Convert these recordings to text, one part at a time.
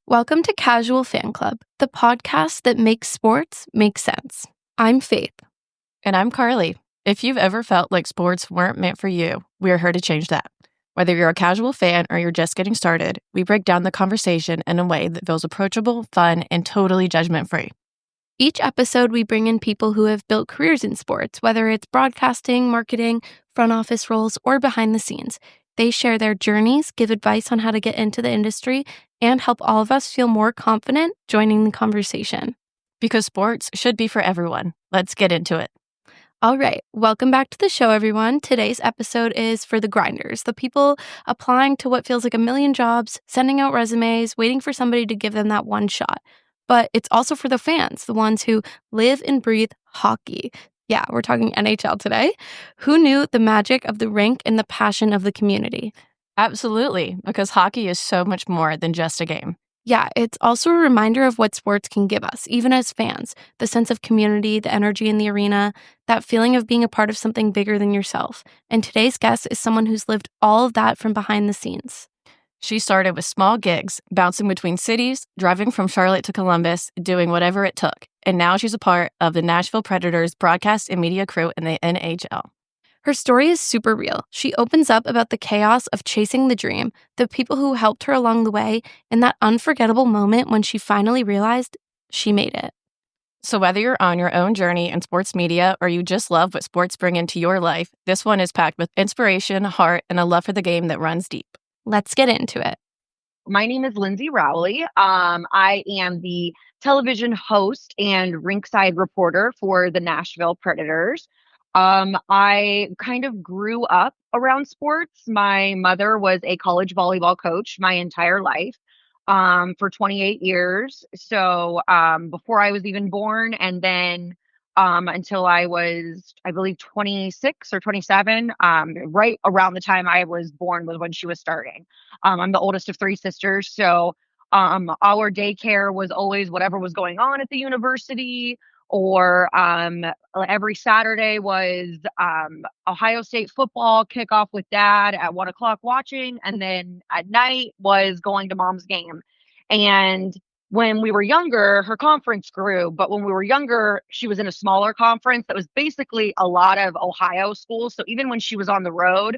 Welcome to Casual Fan Club, the podcast that makes sports make sense. I'm Faith. And I'm Carly. If you've ever felt like sports weren't meant for you, we're here to change that. Whether you're a casual fan or you're just getting started, we break down the conversation in a way that feels approachable, fun, and totally judgment-free. Each episode, we bring in people who have built careers in sports, whether it's broadcasting, marketing, front office roles, or behind the scenes. They share their journeys, give advice on how to get into the industry, and help all of us feel more confident joining the conversation. Because sports should be for everyone. Let's get into it. All right, welcome back to the show, everyone. Today's episode is for the grinders, the people applying to what feels like a million jobs, sending out resumes, waiting for somebody to give them that one shot. But it's also for the fans, the ones who live and breathe hockey. Yeah, we're talking NHL today. Who knew the magic of the rink and the passion of the community? Absolutely, because hockey is so much more than just a game. Yeah, it's also a reminder of what sports can give us, even as fans. The sense of community, the energy in the arena, that feeling of being a part of something bigger than yourself. And today's guest is someone who's lived all of that from behind the scenes. She started with small gigs, bouncing between cities, driving from Charlotte to Columbus, doing whatever it took. And now she's a part of the Nashville Predators broadcast and media crew in the NHL. Her story is super real. She opens up about the chaos of chasing the dream, the people who helped her along the way, and that unforgettable moment when she finally realized she made it. So whether you're on your own journey in sports media or you just love what sports bring into your life, this one is packed with inspiration, heart, and a love for the game that runs deep. Let's get into it. My name is Lyndsay Rowley. I am the television host and rinkside reporter for the Nashville Predators. I kind of grew up around sports. My mother was a college volleyball coach my entire life, for 28 years. So before I was even born, and then until I was, I believe, 26 or 27, right around the time I was born was when she was starting. I'm the oldest of three sisters, so our daycare was always whatever was going on at the university, or every Saturday was Ohio State football kickoff with dad at 1 o'clock watching, and then at night was going to mom's game. And when we were younger, her conference grew, but when we were younger, she was in a smaller conference that was basically a lot of Ohio schools. So even when she was on the road,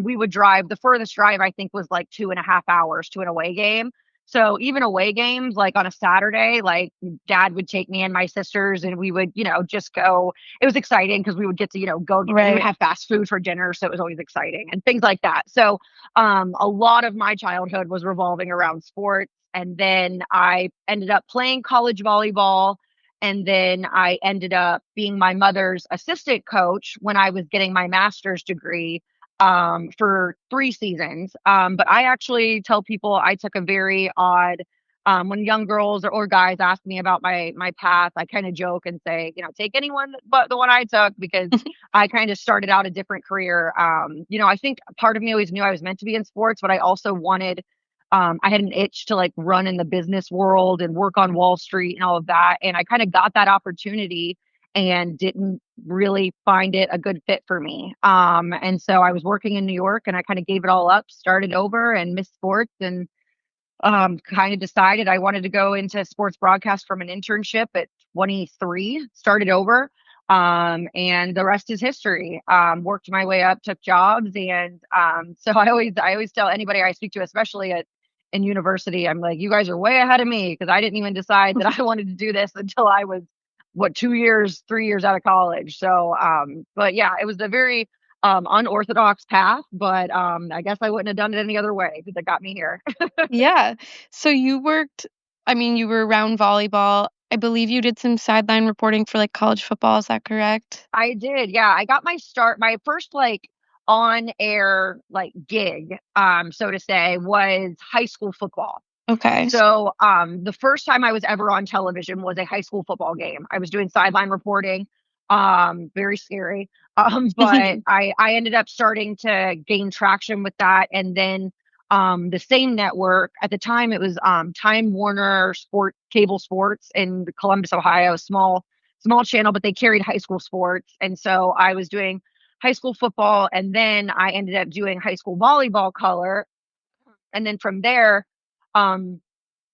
we would drive. The furthest drive, I think, was like 2.5 hours to an away game. So even away games, like on a Saturday, like dad would take me and my sisters and we would, just go. It was exciting because we would get to, go we would have fast food for dinner. So it was always exciting and things like that. So a lot of my childhood was revolving around sports. And then I ended up playing college volleyball. And then I ended up being my mother's assistant coach when I was getting my master's degree, for 3 seasons. But I actually tell people I took a very odd, when young girls or guys ask me about my path, I kind of joke and say, take anyone but the one I took, because I kind of started out a different career. I think part of me always knew I was meant to be in sports, but I also wanted, I had an itch to like run in the business world and work on Wall Street and all of that. And I kind of got that opportunity and didn't really find it a good fit for me. And so I was working in New York and I kind of gave it all up, started over and missed sports, and kind of decided I wanted to go into sports broadcast from an internship at 23, started over. And the rest is history. Worked my way up, took jobs. And so I always tell anybody I speak to, especially in university, I'm like, you guys are way ahead of me, because I didn't even decide that I wanted to do this until I was 3 years out of college. So, but yeah, it was a very unorthodox path, but I guess I wouldn't have done it any other way because it got me here. Yeah. So you were around volleyball. I believe you did some sideline reporting for like college football. Is that correct? I did. Yeah. I got my first like on air like gig, so to say, was high school football. Okay. So the first time I was ever on television was a high school football game. I was doing sideline reporting. Very scary. But I ended up starting to gain traction with that. And then the same network at the time, it was Time Warner Cable Sports in Columbus, Ohio, small channel, but they carried high school sports. And so I was doing high school football, and then I ended up doing high school volleyball color. And then from there, um,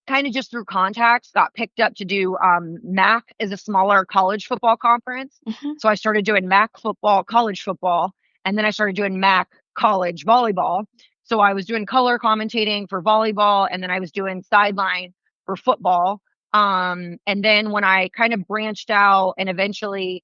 kind of just through contacts, got picked up to do MAC is a smaller college football conference. Mhm. So I started doing MAC football, college football, and then I started doing MAC college volleyball. So I was doing color commentating for volleyball, and then I was doing sideline for football. And then when I kind of branched out and eventually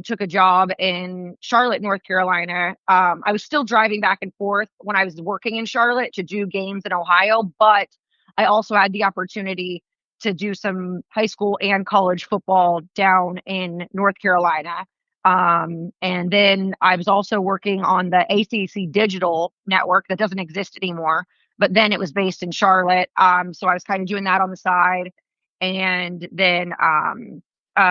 took a job in Charlotte, North Carolina, I was still driving back and forth when I was working in Charlotte to do games in Ohio, but I also had the opportunity to do some high school and college football down in North Carolina. And then I was also working on the ACC digital network that doesn't exist anymore, but then it was based in Charlotte. So I was kind of doing that on the side. And then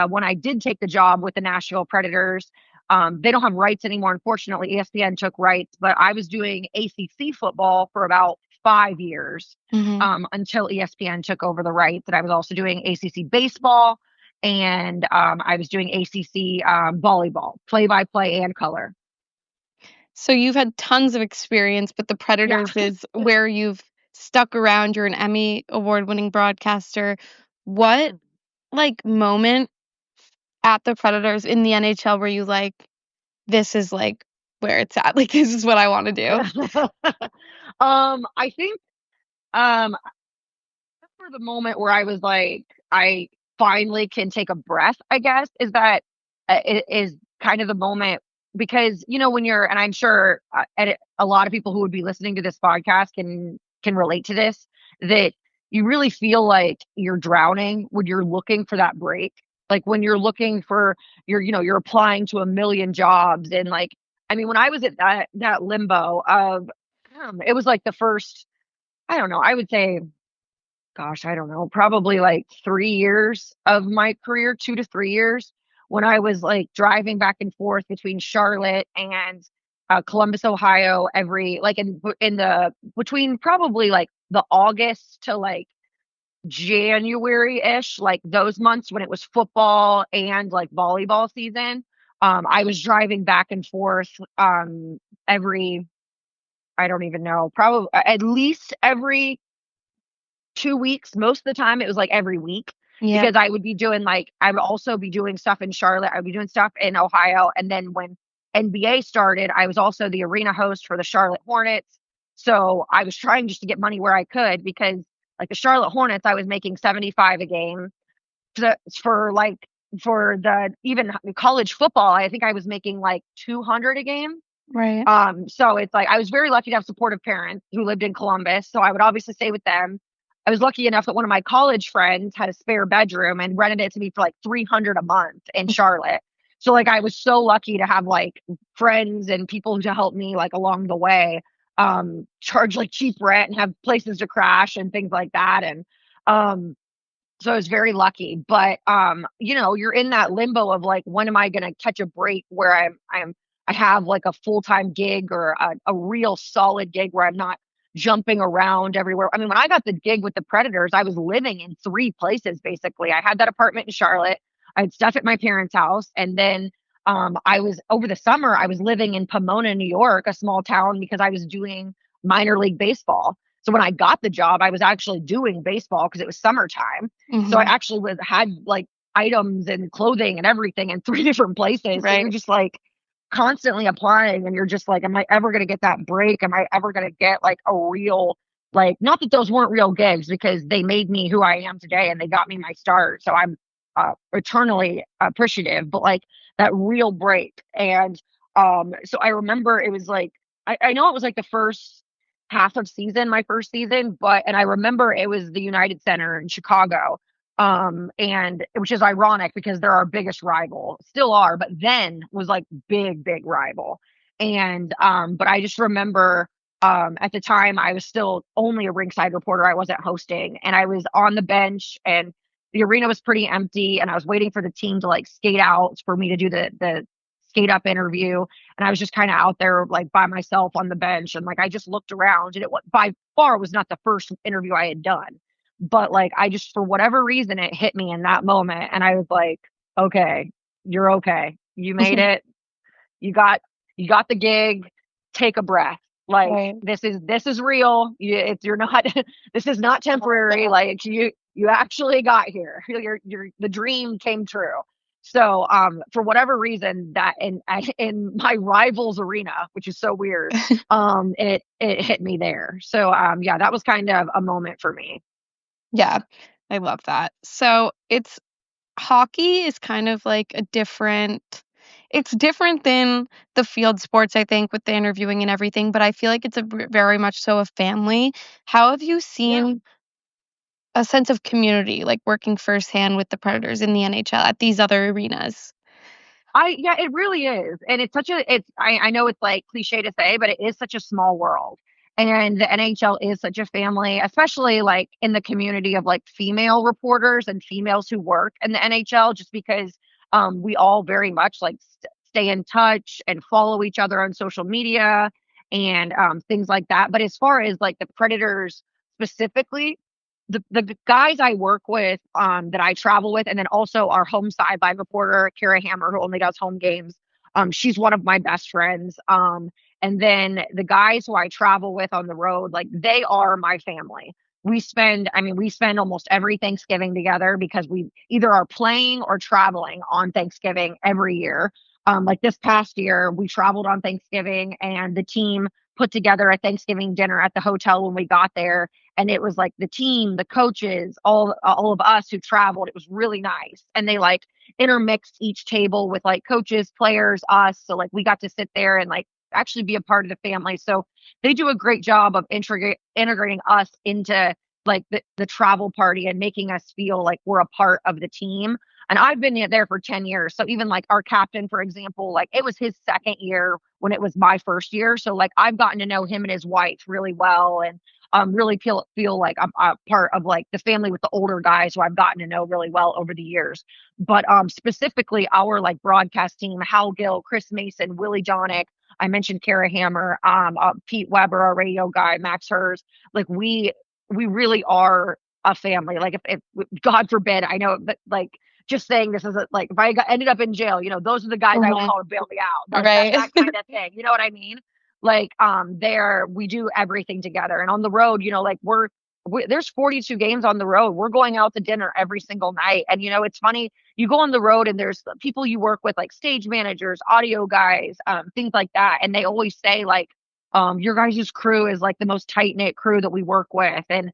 when I did take the job with the Nashville Predators, they don't have rights anymore. Unfortunately, ESPN took rights, but I was doing ACC football for about 5 years Mhm. until ESPN took over the rights. And I was also doing ACC baseball and I was doing ACC volleyball, play by play and color. So you've had tons of experience, but the Yeah. Predators is where you've stuck around. You're an Emmy award-winning broadcaster. What, like, moment at the Predators in the NHL were you like, "This is, like, where it's at. Like, this is what I wanna do?" I think um, for the moment where I was like, I finally can take a breath, I guess, is that it is kind of the moment because when you're, and I'm sure a lot of people who would be listening to this podcast can relate to this, that you really feel like you're drowning when you're looking for that break. Like when you're looking for you're applying to a million jobs and like, I mean, when I was at that limbo of, it was like the first, I don't know, I would say gosh, I don't know, probably like 3 years of my career, 2 to 3 years, when I was, like, driving back and forth between Charlotte and, Columbus, Ohio, every like, in the between probably, like, the August to, like, January-ish, like, those months when it was football and, like, volleyball season, I was driving back and forth, every I don't even know, probably at least every 2 weeks. Most of the time, it was, like, every week Yep. because I would be doing, like I would also be doing stuff in Charlotte. I would be doing stuff in Ohio, and then when NBA started, I was also the arena host for the Charlotte Hornets. So, I was trying just to get money where I could because, like, the Charlotte Hornets, I was making 75 a game. For for the even college football, I think I was making, like, 200 a game. Right. So it's like I was very lucky to have supportive parents who lived in Columbus, so I would obviously stay with them. I was lucky enough that one of my college friends had a spare bedroom and rented it to me for like 300 a month in Charlotte. So like I was so lucky to have like friends and people to help me like along the way, charge like cheap rent and have places to crash and things like that. And um so I was very lucky, but, you're in that limbo of like, when am I gonna catch a break where I have like a full-time gig or a real solid gig where I'm not jumping around everywhere. I mean, when I got the gig with the Predators, I was living in 3 places basically. I had that apartment in Charlotte, I had stuff at my parents' house, and then, I was over the summer, I was living in Pomona, New York, a small town because I was doing minor league baseball. So when I got the job, I was actually doing baseball because it was summertime. So I Mhm. actually had like items and clothing and everything in 3 different places. So you're Right. just like constantly applying and you're just like, am I ever gonna get that break? Am I ever gonna get like a real like not that those weren't real gigs because they made me who I am today and they got me my start. So I'm eternally appreciative, but like that real break. And so I remember it was like I know it was like the first half of season, my first season, and I remember it was the United Center in Chicago. And which is ironic because they're our biggest rival, still are, but then was like big rival. And but I just remember at the time I was still only a ringside reporter. I wasn't hosting, and I was on the bench and the arena was pretty empty and I was waiting for the team to like skate out for me to do the skate up interview, and I was just kind of out there like by myself on the bench, and like I just looked around, and by far was not the first interview I had done, but like I just for whatever reason it hit me in that moment, and I was like, okay, you're okay, you made it, you got you got the gig, take a breath. Like Right. this is real. You're not this is not temporary. Like you actually got here. The dream came true. So for whatever reason that in my rival's arena, which is so weird, it hit me there. So yeah, that was kind of a moment for me. Yeah, I love that. So it's hockey is kind of like it's different than the field sports, I think, with the interviewing and everything, but I feel like it's very much so a family. How have you Yeah. seen a sense of community, like working firsthand with the Predators in the NHL at these other arenas? Yeah, it really is. And I know it's like cliche to say, but it is such a small world. And the NHL is such a family, especially like in the community of like female reporters and females who work in the NHL, just because we all very much like stay in touch and follow each other on social media and things like that. But as far as like the Predators specifically, the guys I work with, that I travel with, and then also our home sideline reporter, Kara Hammer, who only does home games. She's one of my best friends. And then the guys who I travel with on the road, like they are my family. We spend almost every Thanksgiving together because we either are playing or traveling on Thanksgiving every year. Like this past year, we traveled on Thanksgiving and the team put together a Thanksgiving dinner at the hotel when we got there, and it was like the team, the coaches, all of us who traveled. It was really nice, and they like intermixed each table with like coaches, players, us. So like we got to sit there and like actually be a part of the family. So they do a great job of integrating us into like the travel party and making us feel like we're a part of the team. And I've been there for 10 years. So even like our captain, for example, like it was his second year when it was my first year. So like I've gotten to know him and his wife really well, and really feel like I'm a part of like the family with the older guys who I've gotten to know really well over the years. But specifically our like broadcast team, Hal Gill, Chris Mason, Willie Donick, I mentioned Kara Hammer, Pete Weber, our radio guy, Max Hers. Like we really are a family. Like if God forbid, I know, but like just saying this is like if ended up in jail, those are the guys I would Mhm. call to bail me out. Like Right. that kind of thing. You know what I mean? Like there we do everything together, and on the road, like there's 42 games on the road. We're going out to dinner every single night, and it's funny. You go on the road, and there's people you work with, like stage managers, audio guys, things like that, and they always say like, your guys' crew is like the most tight knit crew that we work with, and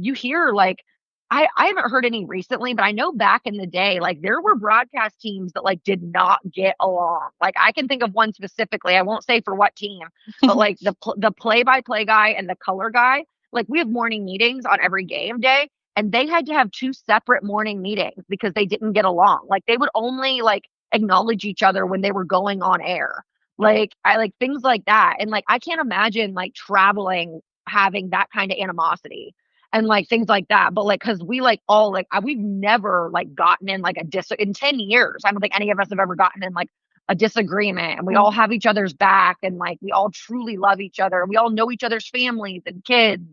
you hear like I haven't heard any recently, but I know back in the day, like there were broadcast teams that like did not get along. Like I can think of one specifically. I won't say for what team, but like the play by play guy and the color guy, like we have morning meetings on every game day, and they had to have two separate morning meetings because they didn't get along. Like they would only like acknowledge each other when they were going on air. Like I like things like that, and like I can't imagine like traveling having that kind of animosity and like things like that. But like, cause we like all like, we've never like gotten in like in 10 years. I don't think any of us have ever gotten in like a disagreement, and we all have each other's back, and like we all truly love each other, and we all know each other's families and kids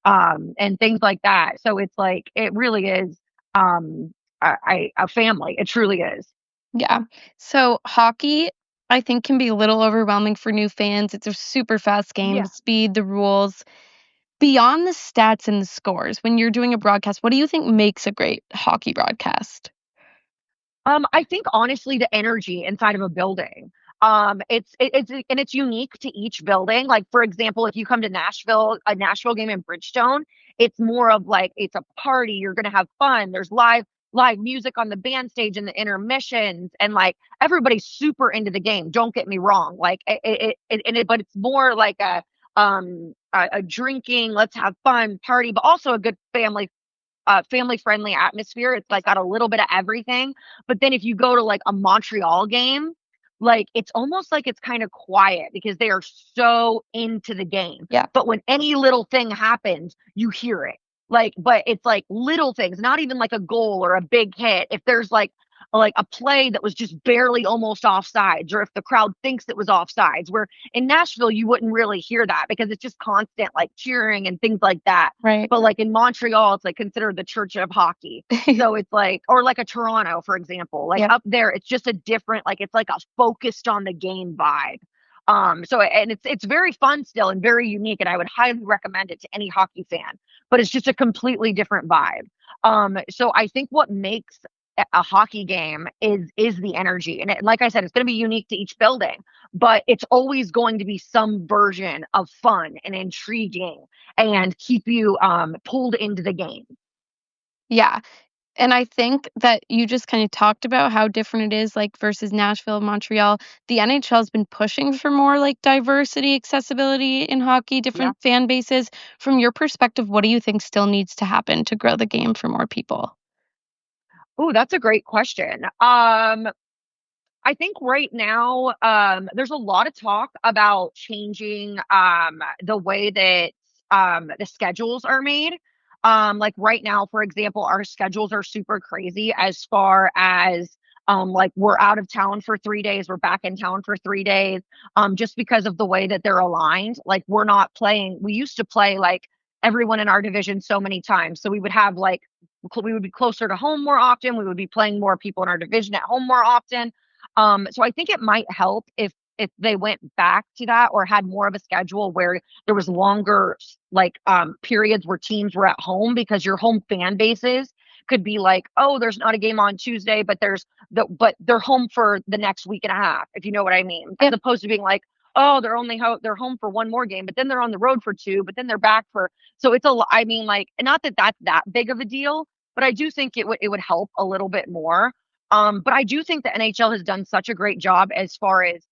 and things like that. So it's like, it really is, a family. It truly is. Yeah. So hockey, I think, can be a little overwhelming for new fans. It's a super fast game, Yeah. the speed, the rules. Beyond the stats and the scores, when you're doing a broadcast, what do you think makes a great hockey broadcast? I think honestly the energy inside of a building. It's unique to each building. Like for example, if you come to Nashville, a Nashville game in Bridgestone, it's more of like it's a party. You're gonna have fun. There's live music on the band stage and the intermissions, and like everybody's super into the game. Don't get me wrong. Like but it's more like a drinking, let's have fun party, but also a good family friendly atmosphere. It's like got a little bit of everything. But then if you go to like a Montreal game, like it's almost like it's kind of quiet because they are so into the game. Yeah. But when any little thing happens, you hear it. Like, but it's like little things, not even like a goal or a big hit. If there's like a play that was just barely almost offsides, or if the crowd thinks it was offsides, where in Nashville you wouldn't really hear that because it's just constant like cheering and things like that. Right. But like in Montreal, it's like considered the church of hockey. So it's like, or like a Toronto, for example, like Yeah. up there, it's just a different, like it's like a focused on the game vibe. So and it's very fun still and very unique, and I would highly recommend it to any hockey fan. But it's just a completely different vibe. So I think what makes a hockey game is the energy, and like I said, it's going to be unique to each building, but it's always going to be some version of fun and intriguing and keep you pulled into the game. Yeah. And I think that you just kind of talked about how different it is, like, versus Nashville, Montreal. The NHL has been pushing for more, like, diversity, accessibility in hockey, Yeah. different fan bases. From your perspective, what do you think still needs to happen to grow the game for more people? Oh, that's a great question. I think right now, there's a lot of talk about changing the way that the schedules are made. Like right now, for example, our schedules are super crazy as far as like we're out of town for 3 days, we're back in town for 3 days, just because of the way that they're aligned. Like we're not playing. We used to play like everyone in our division so many times, so we would have like we would be closer to home more often. We would be playing more people in our division at home more often. So I think it might help if they went back to that or had more of a schedule where there was longer like periods where teams were at home, because your home fan bases could be like, oh, there's not a game on Tuesday, but but they're home for the next week and a half, if you know what I mean, as Yep. opposed to being like, oh, they're home for one more game, but then they're on the road for two, but then they're back for. So I mean, like, not that that's that big of a deal, but I do think it would help a little bit more. But I do think the NHL has done such a great job as far as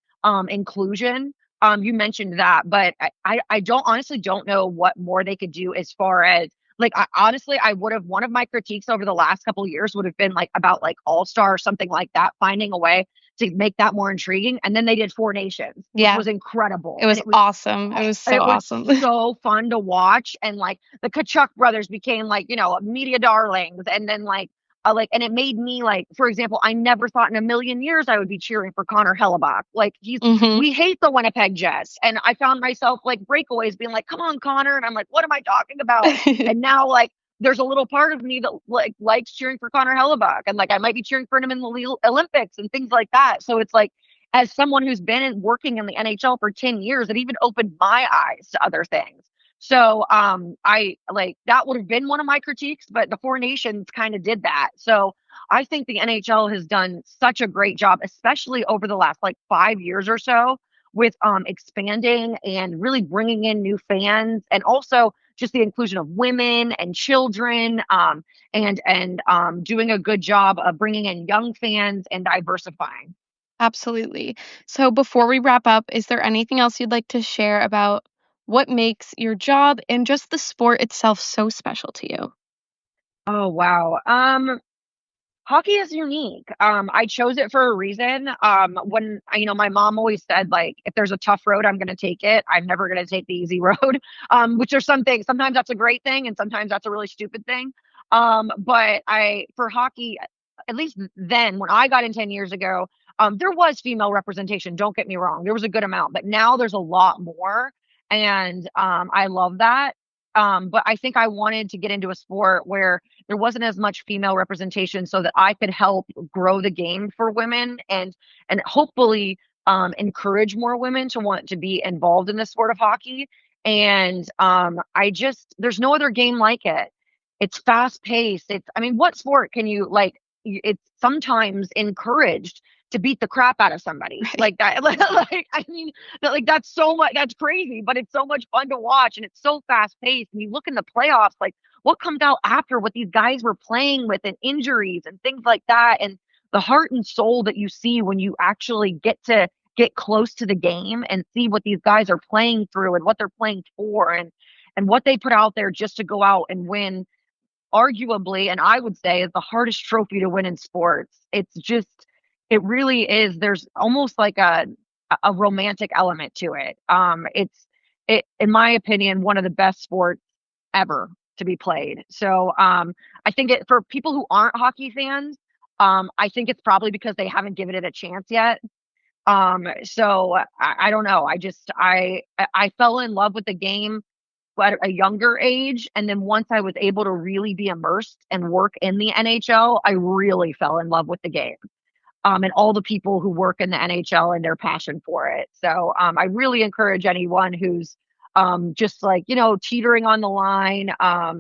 inclusion. You mentioned that, but I don't honestly don't know what more they could do as far as like honestly, I would have one of my critiques over the last couple of years would have been like about like All Star or something like that, finding a way to make that more intriguing. And then they did Four Nations, which Yeah. was incredible, It and was awesome. It was so it was awesome. so fun to watch. And like the Kachuk brothers became like, media darlings. And then and it made me like, for example, I never thought in a million years I would be cheering for Connor Hellebuck. Like Mhm. we hate the Winnipeg Jets. And I found myself like breakaways being like, come on, Connor. And I'm like, what am I talking about? And now like, there's a little part of me that like likes cheering for Connor Hellebuck, and like I might be cheering for him in the Olympics and things like that. So it's like, as someone who's been working in the NHL for 10 years, it even opened my eyes to other things. So I like that would have been one of my critiques, but the Four Nations kind of did that. So I think the NHL has done such a great job, especially over the last like 5 years or so, with expanding and really bringing in new fans, and also just the inclusion of women and children, and doing a good job of bringing in young fans and diversifying. Absolutely. So before we wrap up, is there anything else you'd like to share about what makes your job and just the sport itself so special to you? Oh wow. Hockey is unique. I chose it for a reason. When my mom always said, like, if there's a tough road, I'm going to take it. I'm never going to take the easy road. Which are some things. Sometimes that's a great thing, and sometimes that's a really stupid thing. But for hockey, at least then, when I got in 10 years ago, there was female representation. Don't get me wrong, there was a good amount, but now there's a lot more, and I love that. But I think I wanted to get into a sport where there wasn't as much female representation, so that I could help grow the game for women, and hopefully encourage more women to want to be involved in the sport of hockey. And I just there's no other game like it. It's fast paced. I mean, what sport can you like? It's sometimes encouraged to beat the crap out of somebody Right. like that. Like I mean, like that's so much. That's crazy, but it's so much fun to watch, and it's so fast paced. And you look in the playoffs, like what comes out after what these guys were playing with, and injuries and things like that, and the heart and soul that you see when you actually get close to the game and see what these guys are playing through and what they're playing for, and what they put out there just to go out and win, arguably, and I would say is the hardest trophy to win in sports. It really is. There's almost like a romantic element to it. In my opinion, one of the best sports ever to be played. So I think for people who aren't hockey fans, I think it's probably because they haven't given it a chance yet. So I don't know. I fell in love with the game at a younger age, and then once I was able to really be immersed and work in the NHL, I really fell in love with the game. and all the people who work in the NHL and their passion for it. So I really encourage anyone who's just like, teetering on the line,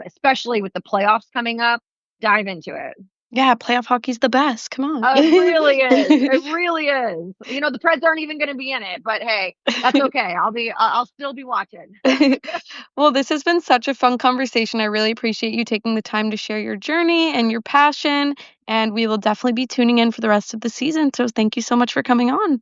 especially with the playoffs coming up, dive into it. Yeah, playoff hockey's the best. Come on. It really is. It really is. The Preds aren't even going to be in it, but hey, that's okay. I'll still be watching. Well, this has been such a fun conversation. I really appreciate you taking the time to share your journey and your passion, and we will definitely be tuning in for the rest of the season. So thank you so much for coming on.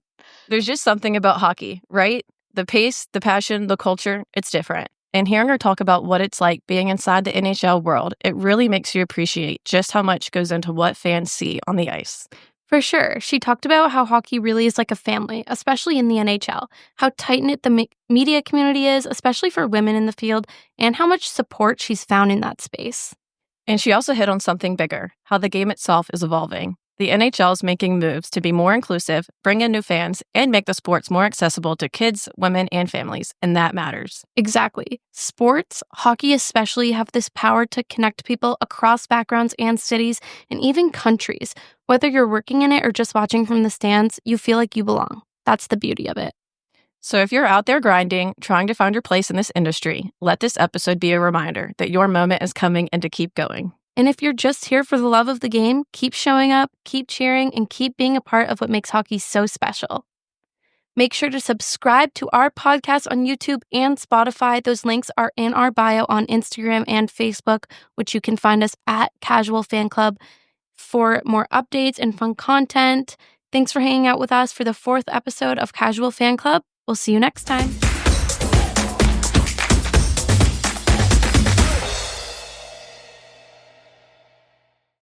There's just something about hockey, right? The pace, the passion, the culture, it's different. And hearing her talk about what it's like being inside the NHL world, it really makes you appreciate just how much goes into what fans see on the ice. For sure. She talked about how hockey really is like a family, especially in the NHL, how tight-knit the media community is, especially for women in the field, and how much support she's found in that space. And she also hit on something bigger, how the game itself is evolving. The NHL is making moves to be more inclusive, bring in new fans, and make the sports more accessible to kids, women, and families, and that matters. Exactly. Sports, hockey especially, have this power to connect people across backgrounds and cities and even countries. Whether you're working in it or just watching from the stands, you feel like you belong. That's the beauty of it. So if you're out there grinding, trying to find your place in this industry, let this episode be a reminder that your moment is coming and to keep going. And if you're just here for the love of the game, keep showing up, keep cheering, and keep being a part of what makes hockey so special. Make sure to subscribe to our podcast on YouTube and Spotify. Those links are in our bio on Instagram and Facebook, which you can find us at Casual Fan Club for more updates and fun content. Thanks for hanging out with us for the 4th episode of Casual Fan Club. We'll see you next time.